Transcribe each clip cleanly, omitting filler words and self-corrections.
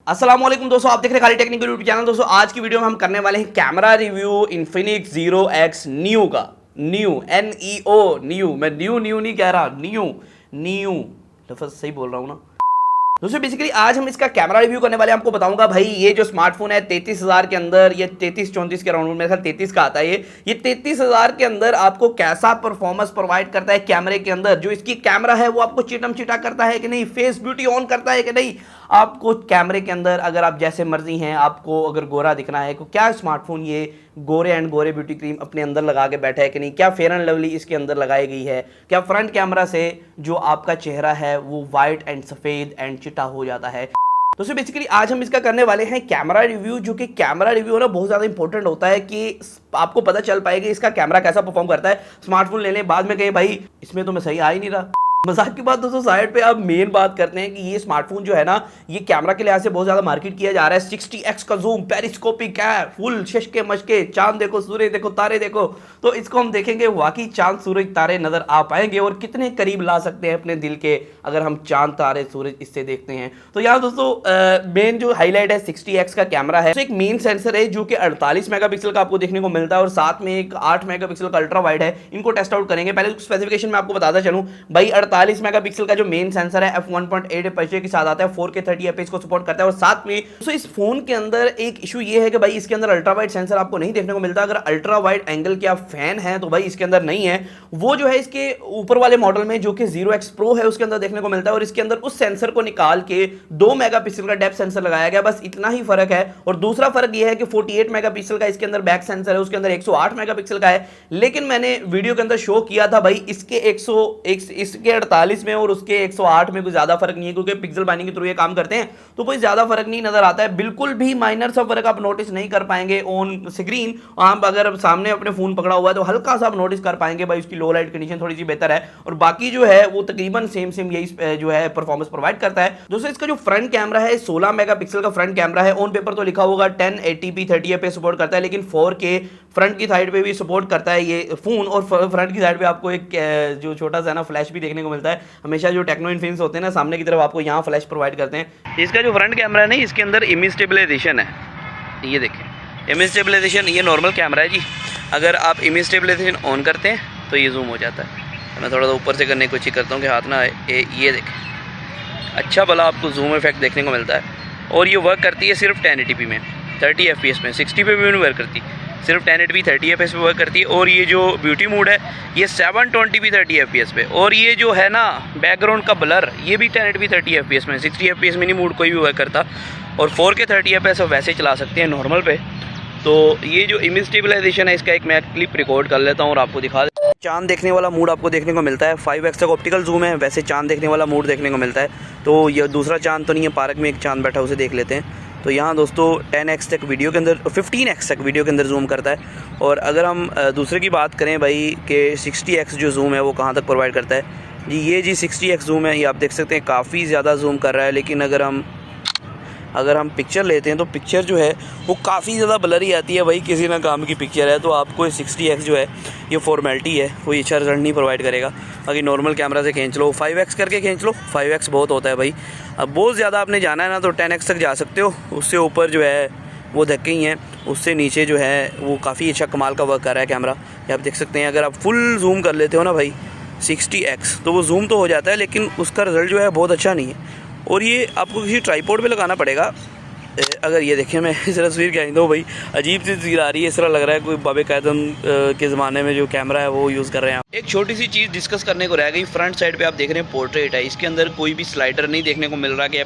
अस्सलाम वालेकुम दोस्तों, आप देख रहे हैं खाली टेक्निकल यूट्यूब चैनल। दोस्तों आज की वीडियो में हम करने वाले हैं camera review Infinix zero x new का। न्यू NEO न्यू, मैं न्यू नहीं कह रहा, न्यू लफ्ज़ सही बोल रहा हूँ ना। दोस्तों बेसिकली आज हम इसका कैमरा रिव्यू करने वाले हैं। आपको बताऊंगा भाई ये जो स्मार्टफोन है 33,000 के अंदर, ये 33-34 के राउंड में, मेरे ख्याल 33 का आता है। ये 33,000 के अंदर आपको कैसा परफॉर्मेंस प्रोवाइड करता है कैमरे के अंदर। जो इसकी कैमरा है वो आपको चिटम चिटा करता है कि नहीं, फेस ब्यूटी ऑन करता है कि नहीं। आपको कैमरे के अंदर अगर आप जैसे मर्जी हैं, आपको अगर गोरा दिखना है तो क्या स्मार्टफोन ये गोरे एंड गोरे ब्यूटी क्रीम अपने अंदर लगा के बैठा है कि नहीं, क्या फेयर एंड लवली इसके अंदर लगाई गई है, क्या फ्रंट कैमरा से जो आपका चेहरा है वो वाइट एंड सफ़ेद एंड चिटा हो जाता है। दोस्तों बेसिकली आज हम इसका करने वाले हैं कैमरा रिव्यू, जो कि कैमरा रिव्यू ना बहुत ज़्यादा इंपॉर्टेंट होता है कि आपको पता चल पाएगा इसका कैमरा कैसा परफॉर्म करता है। स्मार्टफोन लेने बाद में कहें भाई इसमें तो मैं सही आ ही नहीं रहा। मजाक की बात दोस्तों साइड पे, अब मेन बात करते हैं कि ये स्मार्टफोन जो है ना, ये कैमरा के लिहाज से बहुत ज़्यादा मार्केट किया जा रहा है। 60x का जूम, पेरिस्कोपिक है, फुल शशके मशके, चांद देखो, सूरज देखो, तारे देखो। तो इसको हम देखेंगे वाकई चांद सूरज तारे नज़र आ पाएंगे और कितने करीब ला सकते हैं अपने दिल के अगर हम चांद तारे सूरज इससे देखते हैं। तो यहाँ दोस्तों मेन जो हाईलाइट है 60x का कैमरा है। तो एक मेन सेंसर है जो कि 48 मेगापिक्सल का आपको देखने को मिलता है और साथ में एक 8 मेगापिक्सल का अल्ट्रा वाइड है। इनको टेस्ट आउट करेंगे। पहले स्पेसिफिकेशन में आपको बताता चलूँ भाई, 48 मेगापिक्सल का जो मेन सेंसर है f1.8 एपर्चर के साथ आता है, 4K 30 fps को सपोर्ट करता है। और साथ में तो इस फोन के अंदर एक इशू ये है कि भाई इसके अंदर अल्ट्रा वाइड सेंसर आपको नहीं देखने को मिलता। अगर अल्ट्रा वाइड एंगल के आप फैन हैं तो भाई इसके अंदर नहीं है। वो जो है इसके ऊपर वाले मॉडल में जो कि 0x Pro है उसके अंदर देखने को मिलता है और इसके अंदर उस सेंसर को निकाल के 2 मेगापिक्सल का डेप्थ सेंसर लगाया गया, बस इतना ही फर्क है। और दूसरा फर्क यह है कि 48 मेगापिक्सल का इसके अंदर बैक सेंसर है, उसके अंदर 108 मेगापिक्सल का है। लेकिन मैंने वीडियो के अंदर शो किया था भाई इसके 48 में और उसके 108 में कोई ज्यादा फर्क नहीं है, क्योंकि पिक्सल बाइंडिंग के थ्रू ये काम करते हैं तो कोई ज्यादा फर्क नहीं नजर आता है। बिल्कुल भी माइनर सा फर्क आप नोटिस नहीं कर पाएंगे ऑन स्क्रीन। आप अगर सामने अपने फोन पकड़ा हुआ है तो हल्का सा आप नोटिस कर पाएंगे भाई उसकी लो लाइट कंडीशन थोड़ी सी बेहतर है और बाकी जो है वो तकरीबन सेम यही जो है परफॉर्मेंस प्रोवाइड करता है। दोस्तों इसका जो फ्रंट कैमरा है 16 मेगापिक्सल का फ्रंट कैमरा है। ऑन पेपर तो लिखा होगा 1080p 30 fps सपोर्ट करता है, लेकिन 4K फ्रंट की साइड पे भी सपोर्ट करता है ये फोन। और फ्रंट की साइड पे आपको एक जो छोटा सा ना फ्लैश भी देखने को मिलता है। हमेशा जो टेक्नो इन्फिनिक्स होते हैं ना, सामने की तरफ आपको यहाँ फ्लैश प्रोवाइड करते हैं। इसका जो फ्रंट कैमरा है ना, इसके अंदर इमेज स्टेबलाइजेशन है, ये देखें इमेज स्टेबलाइजेशन। ये नॉर्मल कैमरा है जी, अगर आप इमेज स्टेबलाइजेशन ऑन करते हैं तो ये जूम हो जाता है। मैं थोड़ा सा ऊपर से करने की कोशिश करता हूँ कि हाथ ना आए। ये देखें अच्छा भला आपको जूम इफेक्ट देखने को मिलता है। और ये वर्क करती है सिर्फ 1080p में, 30 fps में, 60 पे भी नहीं वर्क करती, सिर्फ 1080p 30 fps पे वर्क करती है। और ये जो ब्यूटी मोड है ये 720p 30 fps पे। और ये जो है ना बैकग्राउंड का ब्लर, ये भी 1080p 30 fps में, 60 fps में नहीं मोड कोई भी वर्क करता। और 4K 30 fps वैसे चला सकते हैं नॉर्मल पे। तो ये जो इमेज स्टेबलाइजेशन है इसका एक मैं क्लिप रिकॉर्ड कर लेता हूँ और आपको दिखा देता हूँ। चांद देखने वाला मूड आपको देखने को मिलता है। 5x तक ऑप्टिकल जूम है, वैसे चांद देखने वाला मूड देखने को मिलता है। तो ये दूसरा चांद तो नहीं है, पार्क में एक चांद बैठा उसे देख लेते हैं। तो यहाँ दोस्तों 10x तक वीडियो के अंदर, 15x तक वीडियो के अंदर जूम करता है। और अगर हम दूसरे की बात करें भाई कि 60x जो जूम है वो कहाँ तक प्रोवाइड करता है जी, ये जी 60x जूम है, ये आप देख सकते हैं काफ़ी ज़्यादा जूम कर रहा है। लेकिन अगर हम पिक्चर लेते हैं तो पिक्चर जो है वो काफ़ी ज़्यादा ब्लरी आती है भाई। किसी ना काम की पिक्चर है तो आपको 60x जो है ये फॉर्मेलिटी है, कोई अच्छा रिजल्ट नहीं प्रोवाइड करेगा। बाकी नॉर्मल कैमरा से खींच लो, 5x करके खींच लो, 5x बहुत होता है भाई। अब बहुत ज़्यादा आपने जाना है ना तो 10x तक जा सकते हो। उससे ऊपर जो है वो धक्के ही हैं, उससे नीचे जो है वो काफ़ी अच्छा कमाल का वर्क कर रहा है कैमरा। ये आप देख सकते हैं। अगर आप फुल जूम कर लेते हो ना भाई 60x तो वो जूम तो हो जाता है, लेकिन उसका रिज़ल्ट जो है बहुत अच्छा नहीं है। और ये आपको किसी ट्राईपोड पे लगाना पड़ेगा। अगर ये देखें, मैं इस तस्वीर क्या दो भाई, अजीब सी तस्वीर आ रही है, इस तरह लग रहा है कोई बाबे कायदम के ज़माने में जो कैमरा है वो यूज़ कर रहे हैं। एक छोटी सी चीज़ डिस्कस करने को रह गई। फ्रंट साइड पे आप देख रहे हैं पोर्ट्रेट है, इसके अंदर कोई भी स्लाइडर नहीं देखने को मिल रहा कि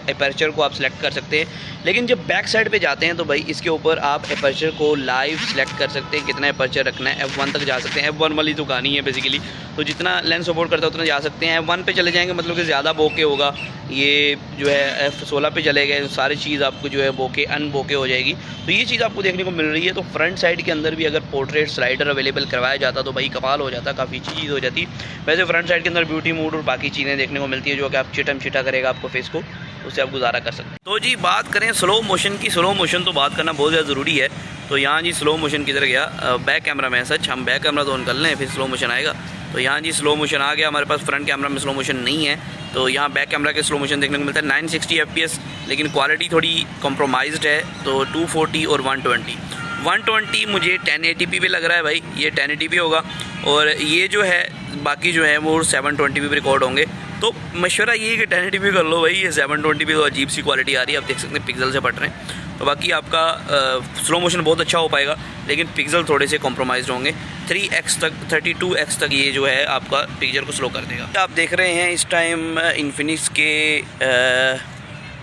एपर्चर को आप सिलेक्ट कर सकते हैं। लेकिन जब बैक साइड पे जाते हैं तो भाई इसके ऊपर आप एपर्चर को लाइव सिलेक्ट कर सकते हैं, कितना एपर्चर रखना है। F1 तक जा सकते हैं, F1 वाली तो कहानी है बेसिकली। तो जितना लेंस सपोर्ट करता है उतना जा सकते हैं। F1 पे चले जाएंगे मतलब कि ज़्यादा बोके होगा। ये जो है F16 पे चले गए, सारी चीज़ आपको जो है बोके अनबोके हो जाएगी। तो ये चीज़ आपको देखने को मिल रही है। तो फ्रंट साइड के अंदर भी अगर पोर्ट्रेट स्लाइडर अवेलेबल करवाया जाता तो भाई कमाल हो जाता, काफ़ी अच्छी चीज़ हो जाती। वैसे फ्रंट साइड के अंदर ब्यूटी मोड और बाकी चीज़ें देखने को मिलती है जो कि आप चिटम चिटा करेगा आपको फेस को, उससे आप गुजारा कर सकते हैं। तो जी बात करें स्लो मोशन की, स्लो मोशन तो बात करना बहुत ज़्यादा ज़रूरी है। तो यहाँ जी स्लो मोशन किधर गया, बैक कैमरा में, सच हम बैक कैमरा तो ऑन कर लें फिर स्लो मोशन आएगा। तो यहाँ जी स्लो मोशन आ गया हमारे पास। फ्रंट कैमरा में स्लो मोशन नहीं है, तो यहाँ बैक कैमरा के स्लो मोशन देखने को मिलता है 960 fps, लेकिन क्वालिटी थोड़ी कॉम्प्रोमाइज़्ड है। तो 240 और 120 मुझे 1080p पे लग रहा है भाई, ये 1080p होगा, और ये जो है बाकी जो है वो 720p पे रिकॉर्ड होंगे। तो मशवरा ये है कि 1080p कर लो भाई, ये 720p तो अजीब सी क्वालिटी आ रही है, आप देख सकते हैं पिक्सल से पट रहे हैं। तो बाकी आपका स्लो मोशन बहुत अच्छा हो पाएगा, लेकिन पिक्सल थोड़े से कॉम्प्रोमाइज़ होंगे। 3x तक 32x तक ये जो है आपका पिक्चर को स्लो कर देगा। आप देख रहे हैं इस टाइम इन्फिनिक्स के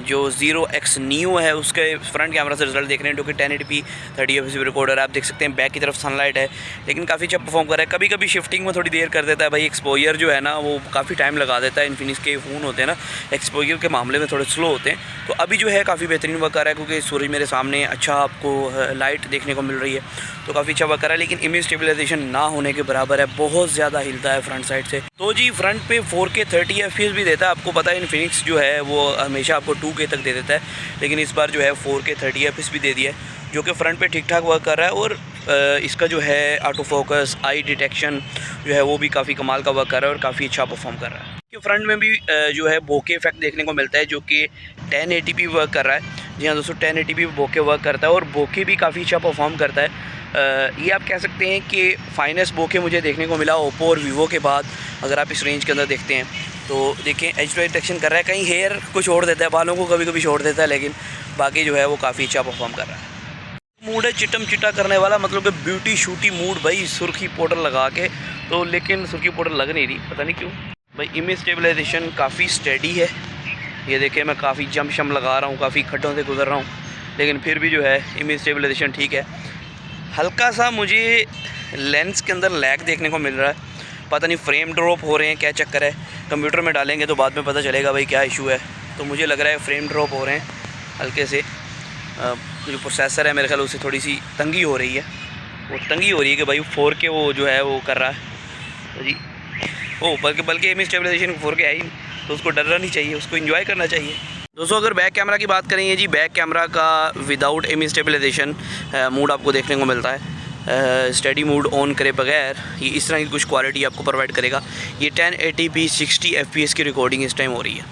जो 0x न्यू है उसके फ्रंट कैमरा से रिजल्ट देख रहे हैं, जो कि 1080p 30 fps रिकॉर्डर। आप देख सकते हैं बैक की तरफ सनलाइट है, लेकिन काफ़ी अच्छा परफॉर्म कर रहा है। कभी कभी शिफ्टिंग में थोड़ी देर कर देता है भाई, एक्सपोजर जो है ना वो काफ़ी टाइम लगा देता है। इन्फिनिक्स के फ़ोन होते हैं ना, एक्सपोजर के मामले में थोड़े स्लो होते हैं। तो अभी जो है काफ़ी बेहतरीन वर्क कर रहा है, क्योंकि सूरज मेरे सामने अच्छा आपको लाइट देखने को मिल रही है, तो काफ़ी अच्छा वर्क कर रहा है। लेकिन इमेज स्टेबलाइजेशन ना होने के बराबर है, बहुत ज़्यादा हिलता है फ्रंट साइड से। तो जी फ्रंट पे 4K 30 fps भी देता है। आपको पता है इन्फिनिक्स जो है वो हमेशा आपको 2K तक दे देता है, लेकिन इस बार जो है 4K 30 fps भी दे दिया है, जो कि फ्रंट पे ठीक ठाक वर्क कर रहा है। और इसका जो है ऑटो फोकस, आई डिटेक्शन जो है वो भी काफ़ी कमाल का वर्क कर रहा है और काफ़ी अच्छा परफॉर्म कर रहा है। कि फ्रंट में भी जो है बोके इफेक्ट देखने को मिलता है, जो कि 1080p वर्क कर रहा है। जी हाँ दोस्तों, 1080p बोके वर्क करता है और बोके भी काफ़ी अच्छा परफॉर्म करता है। ये आप कह सकते हैं कि फाइनेस्ट बोके मुझे देखने को मिला ओप्पो और वीवो के बाद, अगर आप इस रेंज के अंदर देखते हैं। तो देखें एच टू डिटेक्शन कर रहा है, कहीं हेयर को छोड़ देता है, बालों को कभी कभी छोड़ देता है, लेकिन बाकी जो है वो काफ़ी अच्छा परफॉर्म कर रहा है। मूड है चिटम चिटा करने वाला, मतलब कि ब्यूटी शूटी मूड भाई, सुर्खी पाउडर लगा के। तो लेकिन सुर्खी पाउडर लग नहीं रही, पता नहीं क्यों भाई। इमेज स्टेबलाइजेशन काफ़ी स्टेडी है, ये देखें मैं काफ़ी जंप शम लगा रहा हूँ, काफ़ी खड्डों से गुजर रहा हूँ, लेकिन फिर भी जो है इमेज स्टेबलाइजेशन ठीक है। हल्का सा मुझे लेंस के अंदर लैग देखने को मिल रहा है, पता नहीं फ्रेम ड्रॉप हो रहे हैं, क्या चक्कर है। कंप्यूटर में डालेंगे तो बाद में पता चलेगा भाई क्या इशू है। तो मुझे लग रहा है फ्रेम ड्रॉप हो रहे हैं हल्के से। जो प्रोसेसर है मेरे ख्याल उससे थोड़ी सी तंगी हो रही है, वो तंगी हो रही है कि भाई 4K वो जो है वो कर रहा है। तो जी बल्कि इमेज स्टेबलाइजेशन 4K है ही नहीं, तो उसको डरना नहीं चाहिए, उसको एंजॉय करना चाहिए। दोस्तों अगर बैक कैमरा की बात करें, ये जी बैक कैमरा का विदाउट इमेज स्टेबलाइजेशन मूड आपको देखने को मिलता है। स्टडी मूड ऑन करे बगैर ये इस तरह की कुछ क्वालिटी आपको प्रोवाइड करेगा। ये 1080p 60 fps की रिकॉर्डिंग इस टाइम हो रही है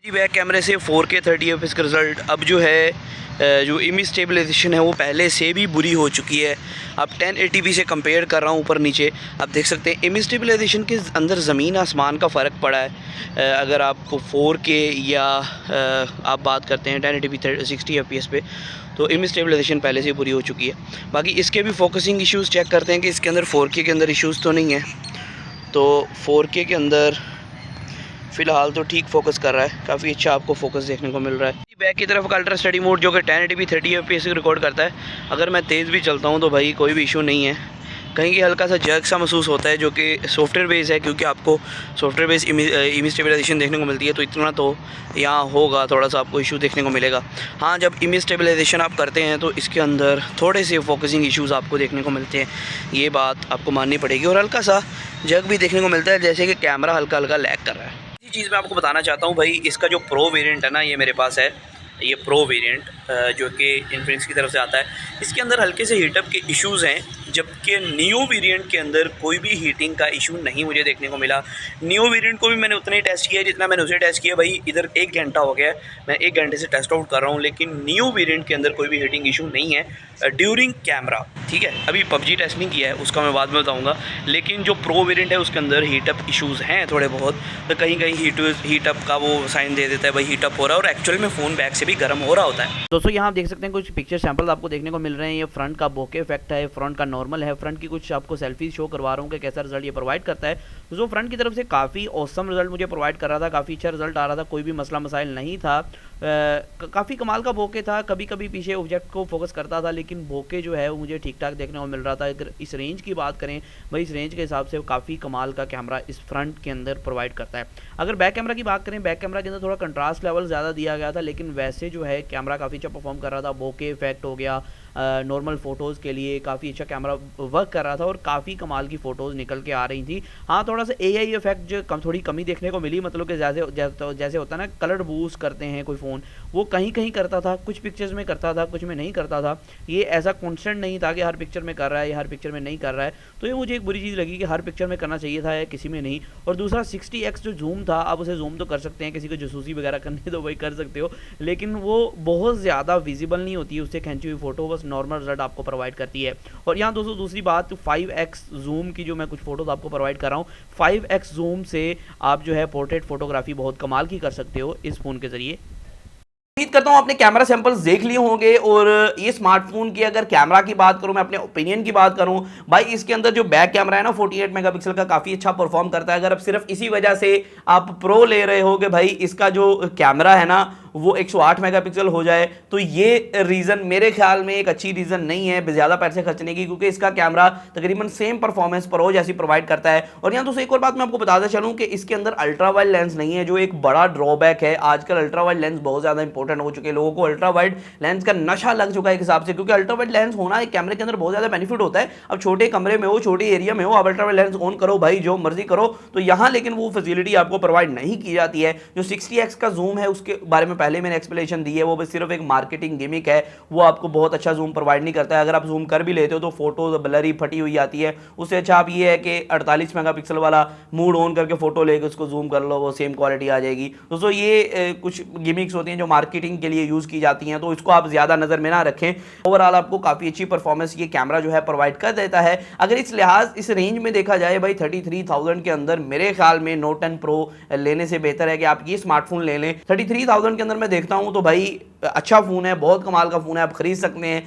जी बैक कैमरे से। 4K 30 fps का रिज़ल्ट अब जो है जो इमेज स्टेबलाइजेशन है वो पहले से भी बुरी हो चुकी है। अब 1080p से कंपेयर कर रहा हूँ ऊपर नीचे, आप देख सकते हैं इमेज स्टेबलाइजेशन के अंदर ज़मीन आसमान का फ़र्क पड़ा है। अगर आपको 4K या आप बात करते हैं 1080p 60 fps पे, तो इमेज स्टेबलाइजेशन पहले से बुरी हो चुकी है। बाकी इसके भी फोकसिंग इश्यूज़ चेक करते हैं कि इसके अंदर 4K के अंदर इश्यूज़ तो नहीं है। तो 4K के अंदर फ़िलहाल तो ठीक फोकस कर रहा है, काफ़ी अच्छा आपको फोकस देखने को मिल रहा है। बैक की तरफ का अल्ट्रा स्टडी मोड जो कि 1080p 30 fps रिकॉर्ड करता है, अगर मैं तेज़ भी चलता हूँ तो भाई कोई भी इशू नहीं है। कहीं कि हल्का सा जर्क सा महसूस होता है, जो कि सॉफ्टवेयर बेस है, क्योंकि आपको सॉफ्टवेयर बेस इमेज स्टेबलाइजेशन देखने को मिलती है, तो इतना तो यहाँ होगा, थोड़ा सा आपको इशू देखने को मिलेगा। हाँ, जब इमेज स्टेबलाइजेशन आप करते हैं तो इसके अंदर थोड़े से फोकसिंग इश्यूज़ आपको देखने को मिलते हैं, ये बात आपको माननी पड़ेगी। और हल्का सा जर्क भी देखने को मिलता है, जैसे कि कैमरा हल्का हल्का लैग कर रहा है। इसी चीज़ मैं आपको बताना चाहता हूँ भाई, इसका जो प्रो वेरिएंट है ना, ये मेरे पास है, ये प्रो वेरिएंट जो कि इन्फिनिक्स की तरफ से आता है। इसके अंदर हल्के से हीटअप के इश्यूज़ हैं, जबकि न्यू वेरिएंट के अंदर कोई भी हीटिंग का इशू नहीं मुझे देखने को मिला। न्यू वेरिएंट को भी मैंने उतना ही टेस्ट किया जितना मैंने उसे टेस्ट किया भाई। इधर 1 घंटा हो गया है, मैं 1 घंटे से टेस्ट आउट कर रहा हूँ, लेकिन न्यू वेरिएंट के अंदर कोई भी हीटिंग इशू नहीं है ड्यूरिंग कैमरा। ठीक है, अभी पबजी टेस्ट नहीं किया है, उसका मैं बाद में बताऊँगा, लेकिन जो प्रो वेरिएंट है उसके अंदर हीटअप इशूज़ हैं थोड़े बहुत। तो कहीं कहीं हीटअप का वो साइन दे देता है भाई, हीटअप हो रहा है, और एक्चुअल में फ़ोन बैक से भी गर्म हो रहा होता है। दोस्तों यहाँ आप देख सकते हैं कुछ पिक्चर सैंपल आपको देखने को मिल रहे हैं। ये फ्रंट का बोके इफेक्ट है, फ्रंट का नॉर्मल है, फ्रंट की कुछ आपको सेल्फी शो करवा रहा हूँ कि कैसा रिजल्ट ये प्रोवाइड करता है। दोस्तों फ्रंट की तरफ से काफ़ी औसम रिजल्ट मुझे प्रोवाइड कर रहा था, काफ़ी अच्छा रिजल्ट आ रहा था, कोई भी मसला मसाइल नहीं था। काफ़ी कमाल का बोके था, कभी कभी पीछे ऑब्जेक्ट को फोकस करता था, लेकिन बोके जो है वो मुझे ठीक ठाक देखने को मिल रहा था। अगर इस रेंज की बात करें भाई, इस रेंज के हिसाब से काफ़ी कमाल का कैमरा इस फ्रंट के अंदर प्रोवाइड करता है। अगर बैक कैमरा की बात करें, बैक कैमरा के अंदर थोड़ा कंट्रास्ट लेवल ज़्यादा दिया गया था, लेकिन वैसे जो है कैमरा काफ़ी अच्छा परफॉर्म कर रहा था। बोके इफेक्ट हो गया, नॉर्मल फ़ोटोज़ के लिए काफ़ी अच्छा कैमरा वर्क कर रहा था और काफ़ी कमाल की फ़ोटोज़ निकल के आ रही थी। हाँ, थोड़ा सा AI इफेक्ट जो थोड़ी कमी देखने को मिली, मतलब कि जैसे होता है ना, कलर बूस्ट करते हैं कोई फ़ोन, वो कहीं कहीं करता था, कुछ पिक्चर्स में करता था, कुछ में नहीं करता था। ये ऐसा कॉन्स्टेंट नहीं था कि हर पिक्चर में कर रहा है या हर पिक्चर में नहीं कर रहा है। तो ये मुझे एक बुरी चीज़ लगी कि हर पिक्चर में करना चाहिए था या किसी में नहीं। और दूसरा 60x जो जूम था, आप उसे जूम तो कर सकते हैं, किसी को जासूसी वगैरह करनी है तो वही कर सकते हो, लेकिन वो बहुत ज़्यादा विजिबल नहीं होती है उससे खींची हुई फ़ोटो, बस नॉर्मल रिजल्ट आपको प्रोवाइड करती है। और यहाँ दोस्तों दूसरी बात 5x जूम की, जो मैं कुछ फ़ोटोज़ आपको प्रोवाइड कर रहा हूँ, 5x जूम से आप जो है पोर्ट्रेट फ़ोटोग्राफी बहुत कमाल की कर सकते हो इस फ़ोन के ज़रिए। उम्मीद करता हूँ आपने कैमरा सैंपल्स देख लिए होंगे। और ये स्मार्टफोन की अगर कैमरा की बात करूँ, मैं अपने ओपिनियन की बात करूँ, भाई इसके अंदर जो बैक कैमरा है ना 48 मेगापिक्सल का, काफ़ी अच्छा परफॉर्म करता है। अगर अब सिर्फ इसी वजह से आप प्रो ले रहे हो कि भाई इसका जो कैमरा है ना वो 108 मेगापिक्सल हो जाए, तो ये रीज़न मेरे ख्याल में एक अच्छी रीज़न नहीं है ज़्यादा पैसे खर्चने की, क्योंकि इसका कैमरा तकरीबन सेम परफॉर्मेंस प्रो जैसी प्रोवाइड करता है। और यहाँ दोस्तों एक और बात मैं आपको बताता चलूँ कि इसके अंदर अल्ट्रा वाइड लेंस नहीं है, जो एक बड़ा ड्रॉबैक है। आजकल अल्ट्रा वाइड लेंस बहुत ज़्यादा इंपॉर्टेंट हो चुके हैं, लोगों को अल्ट्रा वाइड लेंस का नशा लग चुका है एक हिसाब से, क्योंकि अल्ट्रा वाइड लेंस होना एक कैमरे के अंदर बहुत ज़्यादा बेनिफिट होता है। अब छोटे कमरे में हो, छोटे एरिया में हो, आप अल्ट्रा वाइड लेंस ऑन करो भाई, जो मर्जी करो। तो यहाँ लेकिन वो फैसिलिटी आपको प्रोवाइड नहीं की जाती है। जो 60x का जूम है उसके बारे में पहले मैंने एक्सप्लेनेशन दी है, वो बस सिर्फ एक मार्केटिंग गिमिक है, वो आपको बहुत अच्छा जूम प्रोवाइड नहीं करता है। अगर आप जूम कर भी लेते हो तो फोटो ब्लरी फटी हुई आती है। उससे अच्छा आप ये है कि 48 मेगापिक्सल वाला मूड ऑन करके फोटो लेके उसको जूम कर लो, वो सेम क्वालिटी आ जाएगी। दोस्तों ये कुछ गिमिक्स होती हैं जो मार्केटिंग के लिए यूज़ की जाती हैं, तो इसको आप ज़्यादा नज़र में ना रखें। ओवरऑल आपको काफ़ी अच्छी परफॉर्मेंस ये कैमरा जो है प्रोवाइड कर देता है। अगर इस लिहाज इस रेंज में देखा जाए भाई 33,000 के अंदर मेरे ख्याल में नोट 10 प्रो लेने से बेहतर है कि आप ये स्मार्टफोन ले लें। 33,000 के अंदर मैं देखता हूँ तो भाई अच्छा फ़ोन है, बहुत कमाल का फ़ोन है, आप खरीद सकते हैं।